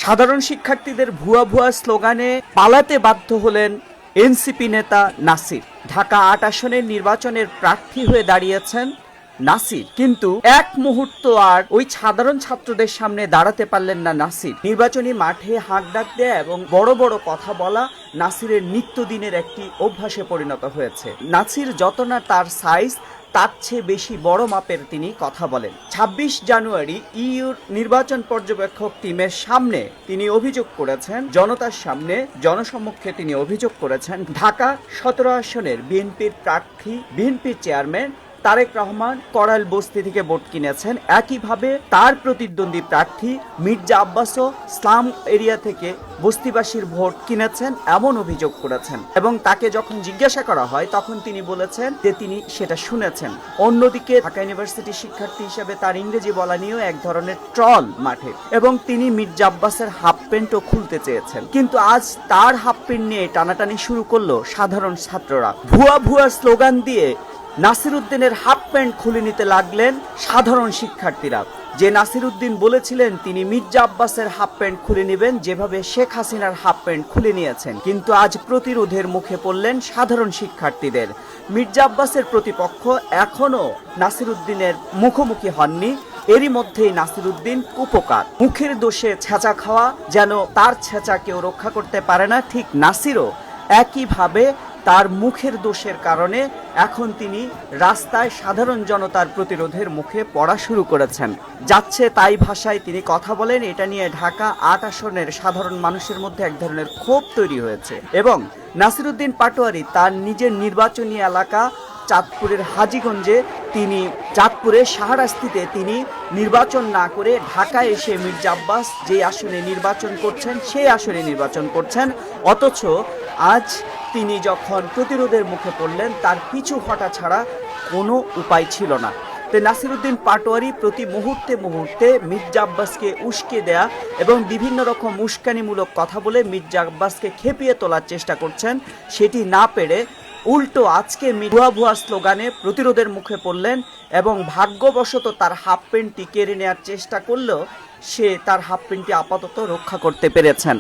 সাধারণ শিক্ষার্থীদের ভুয়া ভুয়া স্লোগানে পালাতে বাধ্য হলেন এনসিপি নেতা নাসির। ঢাকা ৮ আসনের নির্বাচনের প্রার্থী হয়ে দাঁড়িয়েছেন নাসির, কিন্তু এক মুহূর্ত আর ওই সাধারণ ছাত্রদের সামনে দাঁড়াতে পারলেন না নাসির। নির্বাচনী মাঠে হাঁক ডাক দেয়া এবং বড় বড় কথা বলা নাসিরের নিত্যদিনের একটি অভ্যাসে পরিণত হয়েছে। নাসির যত না তার সাইজ, তার চেয়ে বেশি বড় মাপের তিনি কথা বলেন। ২৬ জানুয়ারি ইইউর নির্বাচন পর্যবেক্ষক টিমের সামনে তিনি অভিযোগ করেছেন, জনতার সামনে জনসম্মুখে তিনি অভিযোগ করেছেন, ঢাকা ১৭ আসনের বিএনপির প্রার্থী, বিএনপির চেয়ারম্যান তারেক রহমান করাইল বস্তি থেকে ভোট কিনেছেন। একইভাবে তার প্রতিদ্বন্দ্বী প্রার্থী মির্জা আব্বাসও স্লাম এরিয়া থেকে বস্তিবাসীর ভোট কিনেছেন, এমন অভিযোগ করেছেন। এবং তাকে যখন জিজ্ঞাসা করা হয় তখন তিনি বলেছেন যে তিনি সেটা শুনেছেন। অন্যদিকে ঢাকা ইউনিভার্সিটির শিক্ষার্থী হিসেবে তার ইংরেজি বলা নিয়েও এক ধরনের ট্রল মাঠে, এবং তিনি মির্জা আব্বাসের হাফ প্যান্টও খুলতে চেয়েছেন। কিন্তু আজ তার হাফ প্যান্ট নিয়ে টানাটানি শুরু করলো সাধারণ ছাত্ররা। ভুয়া ভুয়া স্লোগান দিয়ে নাসির উদ্দিনের হাফ প্যান্ট খুলে নিতে লাগলেন সাধারণ শিক্ষার্থীরা। যে নাসির উদ্দিন বলেছিলেন তিনি মির্জা আব্বাসের হাফ প্যান্ট খুলে নেবেন, যেভাবে শেখ হাসিনার হাফ প্যান্ট খুলে নিয়েছেন, কিন্তু আজ প্রতিরোধের মুখে পড়লেন সাধারণ শিক্ষার্থীদের। মির্জা আব্বাসের প্রতিপক্ষ এখনো নাসির উদ্দিনের মুখোমুখি হননি। এরই মধ্যেই নাসির উদ্দিন কুপকার, মুখের দোষে ছেঁচা খাওয়া, যেন তার ছেঁচা কেউ রক্ষা করতে পারে না, ঠিক নাসিরও একইভাবে তার মুখের দোষের কারণে এখন তিনি রাস্তায় সাধারণ জনতার প্রতিরোধের মুখে পড়া শুরু করেছেন। যাচ্ছে তাই ভাষায় তিনি কথা বলেন। এটা নিয়ে ঢাকা ৮ আসনের সাধারণ মানুষের মধ্যে এক ধরনের ক্ষোভ তৈরি হয়েছে। এবং নাসির উদ্দিন পাটোয়ারি তার নিজের নির্বাচনী এলাকা চাঁদপুরের হাজীগঞ্জে, তিনি চাঁদপুরের শাহরাস্তিতে তিনি নির্বাচন না করে ঢাকায় এসে মির্জা আব্বাস যে আসনে নির্বাচন করছেন সেই আসনে নির্বাচন করছেন। অথচ আজ তিনি যখন প্রতিরোধের মুখে পড়লেন, তার পিছু হটা ছাড়া কোনো উপায় ছিল না। তো নাসির উদ্দিন পাটোয়ারি প্রতি মুহূর্তে মুহূর্তে মির্জা আব্বাসকে উস্কে দেয়া এবং বিভিন্ন রকম উস্কানিমূলক কথা বলে মির্জা আব্বাসকে খেপিয়ে তোলার চেষ্টা করছেন। সেটি না পেরে উল্টো আজকে ভুয়া ভুয়া স্লোগানে প্রতিরোধের মুখে পড়লেন এবং ভাগ্যবশত তার হাফ প্যান্টটি কেড়ে নেওয়ার চেষ্টা করলেও সে তার হাফ প্যান্টটি আপাতত রক্ষা করতে পেরেছেন।